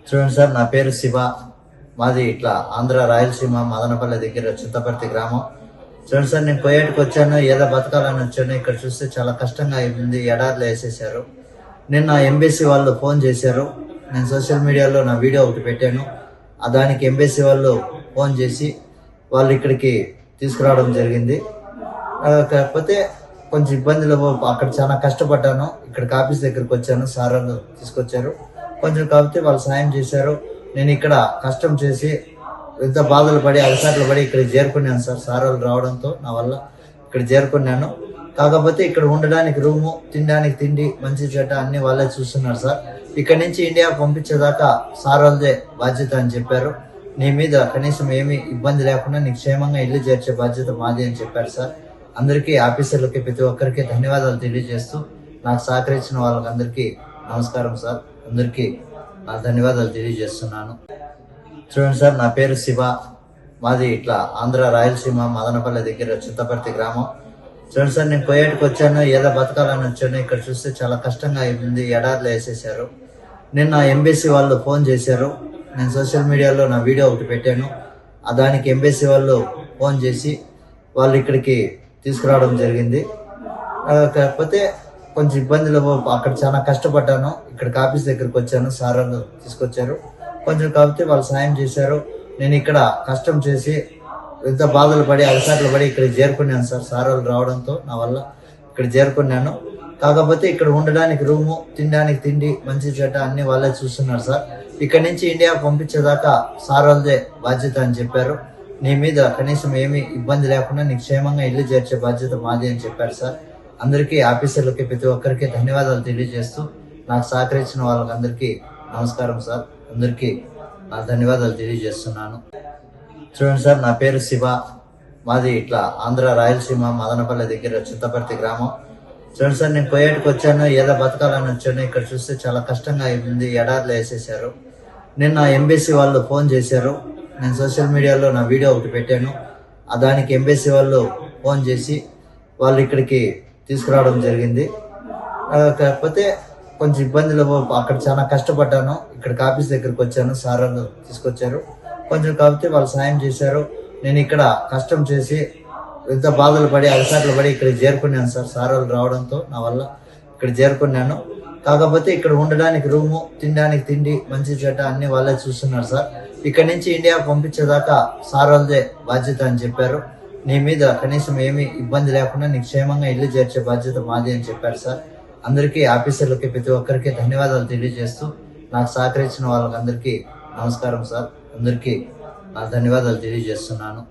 చూడండి సార్, నా పేరు శివ. మాది ఇట్లా ఆంధ్ర రాయలసీమ మదనపల్లి దగ్గర చింతపర్తి గ్రామం. చూడండి సార్, నేను కోయేటికి వచ్చాను, ఏదో బతకాలని వచ్చాను. ఇక్కడ చూస్తే చాలా కష్టంగా అయిపోయింది, ఎడార్లు వేసేసారు. నిన్న ఎంబీసీ వాళ్ళు ఫోన్ చేశారు. నేను సోషల్ మీడియాలో నా వీడియో ఒకటి పెట్టాను. దానికి ఎంబీసీ వాళ్ళు ఫోన్ చేసి వాళ్ళు ఇక్కడికి తీసుకురావడం జరిగింది. కాకపోతే కొంచెం ఇబ్బందులు, అక్కడ చాలా కష్టపడ్డాను. ఇక్కడికి ఆఫీస్ దగ్గరికి వచ్చాను, సార్ వాళ్ళు తీసుకొచ్చారు. కొంచెం కాకపోతే వాళ్ళు సాయం చేశారు. నేను ఇక్కడ కష్టం చేసి ఎంత బాధలు పడి అలసాట్లు పడి ఇక్కడికి చేరుకున్నాను సార్. సార్ వాళ్ళు రావడంతో నా వల్ల ఇక్కడ చేరుకున్నాను. కాకపోతే ఇక్కడ ఉండడానికి రూము, తినడానికి తిండి, మంచి చెడ్డ అన్ని వాళ్ళే చూస్తున్నారు సార్. ఇక్కడ నుంచి ఇండియా పంపించేదాకా సార్ వాళ్ళదే బాధ్యత అని చెప్పారు. నీ మీద కనీసం ఏమీ ఇబ్బంది లేకుండా నీకు క్షేమంగా ఇల్లు చేర్చే బాధ్యత మాది అని చెప్పారు సార్. అందరికీ, ఆఫీసర్లకి, ప్రతి ఒక్కరికి ధన్యవాదాలు తెలియజేస్తూ నాకు సహకరించిన వాళ్ళకందరికీ నమస్కారం సార్. అందరికీ నా ధన్యవాదాలు తెలియజేస్తున్నాను. చూడండి సార్, నా పేరు శివ. మాది ఇట్లా ఆంధ్ర రాయలసీమ మదనపల్లి దగ్గర చింతపర్తి గ్రామం. చూడండి సార్, నేను కోయేటికి వచ్చాను, ఏదో బతకాలని వచ్చాను. ఇక్కడ చూస్తే చాలా కష్టంగా అయిపోయింది, ఎడార్లు వేసేసారు. నిన్న ఎంబీసీ వాళ్ళు ఫోన్ చేశారు. నేను సోషల్ మీడియాలో నా వీడియో ఒకటి పెట్టాను. దానికి ఎంబీసీ వాళ్ళు ఫోన్ చేసి వాళ్ళు ఇక్కడికి తీసుకురావడం జరిగింది. కాకపోతే కొంచెం ఇబ్బందులు, అక్కడ చాలా కష్టపడ్డాను. ఇక్కడికి ఆఫీస్ దగ్గరికి వచ్చాను, సార్ వాళ్ళు తీసుకొచ్చారు. కొంచెం కాకపోతే వాళ్ళు సాయం చేశారు. నేను ఇక్కడ కష్టం చేసి ఎంత బాధలు పడి అలసాట్లు పడి ఇక్కడికి చేరుకున్నాను సార్. సార్ వాళ్ళు రావడంతో నా వల్ల ఇక్కడ చేరుకున్నాను. కాకపోతే ఇక్కడ ఉండడానికి రూము, తినడానికి తిండి, మంచి చెడ్డ అన్ని వాళ్ళే చూస్తున్నారు సార్. ఇక్కడ నుంచి ఇండియా పంపించేదాకా సార్ వాళ్ళదే బాధ్యత అని చెప్పారు. నీ మీద కనీసం ఏమీ ఇబ్బంది లేకుండా నీకు క్షేమంగా ఇల్లు చేర్చే బాధ్యత మాది అని చెప్పారు సార్. అందరికీ, ఆఫీసర్లకి, ప్రతి ఒక్కరికి ధన్యవాదాలు తెలియజేస్తూ నాకు సహకరించిన వాళ్ళకందరికీ నమస్కారం సార్. అందరికీ నా ధన్యవాదాలు తెలియజేస్తున్నాను. చూడండి సార్, నా పేరు శివ. మాది ఇట్లా ఆంధ్ర రాయలసీమ మదనపల్లి దగ్గర చింతపర్తి గ్రామం. చూడండి సార్, నేను కోయేటికి వచ్చాను, ఏదో బతకాలని వచ్చాను. ఇక్కడ చూస్తే చాలా కష్టంగా అయిపోయింది, ఎడార్లు వేసేసారు. నిన్న ఎంబీసీ వాళ్ళు ఫోన్ చేశారు. నేను సోషల్ మీడియాలో నా వీడియో ఒకటి పెట్టాను. దానికి ఎంబీసీ వాళ్ళు ఫోన్ చేసి వాళ్ళు ఇక్కడికి తీసుకురావడం జరిగింది. కాకపోతే కొంచెం ఇబ్బందులు, అక్కడ చాలా కష్టపడ్డాను. ఇక్కడికి ఆఫీస్ దగ్గరికి వచ్చాను, సార్ వాళ్ళు తీసుకొచ్చారు. కొంచెం కాకపోతే వాళ్ళు సాయం చేశారు. నేను ఇక్కడ కష్టం చేసి ఎంత బాధలు పడి అలసాట్లు పడి ఇక్కడికి చేరుకున్నాను సార్. సార్ వాళ్ళు రావడంతో నా వల్ల ఇక్కడ చేరుకున్నాను. కాకపోతే ఇక్కడ ఉండడానికి రూము, తినడానికి తిండి, మంచి చెడ్డ అన్ని వాళ్ళే చూస్తున్నారు సార్. ఇక్కడ నుంచి ఇండియా పంపించేదాకా సార్ వాళ్ళదే బాధ్యత అని చెప్పారు. నీ మీద కనీసం ఏమీ ఇబ్బంది లేకుండా నీకు క్షేమంగా ఇల్లు చేర్చే బాధ్యత మాది అని చెప్పారు సార్. అందరికీ, ఆఫీసర్లకి, ప్రతి ఒక్కరికి ధన్యవాదాలు తెలియజేస్తూ నాకు సహకరించిన వాళ్ళకందరికీ నమస్కారం సార్. అందరికీ నా ధన్యవాదాలు తెలియజేస్తున్నాను.